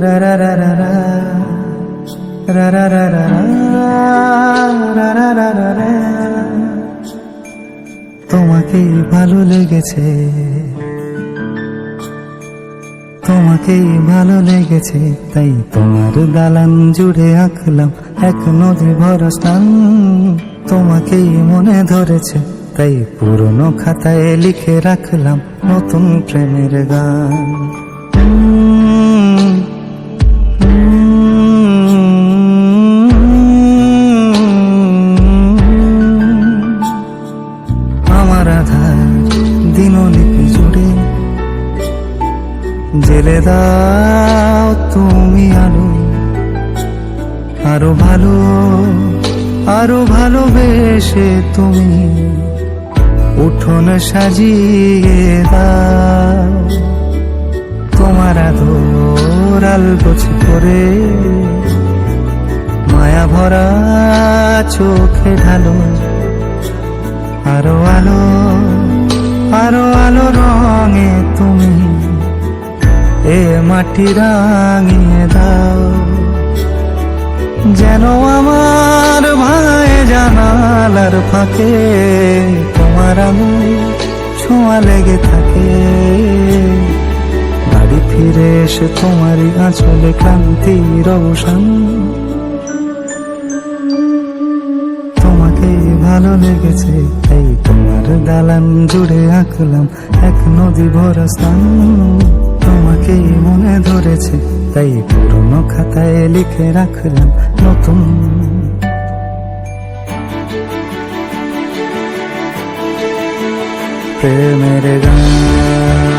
রা রা রা রা রা রা রা রা রা রা রা রা রা রা। তোমাকেই ভালো লেগেছে, তোমাকেই ভালো লেগেছে, তাই তোমার দালান জুড়ে আঁকলাম এক নদী ভরা স্থান। তোমাকেই মনে ধরেছে, তাই পুরনো খাতায় লিখে রাখলাম নতুন প্রেমের গান। আমার আধার দিনলিপি জুড়ে জেলে দাও তুমি আলো, আরো ভালো, আরো ভালোবেসে তুমি উঠোন সাজিয়ে দাও। তোমার আদর আলগোছে করে মায়া ভরা চোখে ঢালো, আরো আলো, আরো আলো রঙে তুমি এ মাটি রাঙিয়ে দাও। যেন আমার ভাঙায় জানালার ফাঁকে তোমার আলো ছোঁয়া লেগে থাকে। বাড়ি ফিরে এসে তোমারই আঁচলে ক্রান্তির অবসান। তোমাকেই ভালো লেগেছে, তাই তোমার দালান জুড়ে আঁকলাম এক নদী ভরা স্থান। তোমাকেই মনে ধরেছে, তাই পুরনো খাতায় লিখে রাখলাম নতুন প্রেমের গান।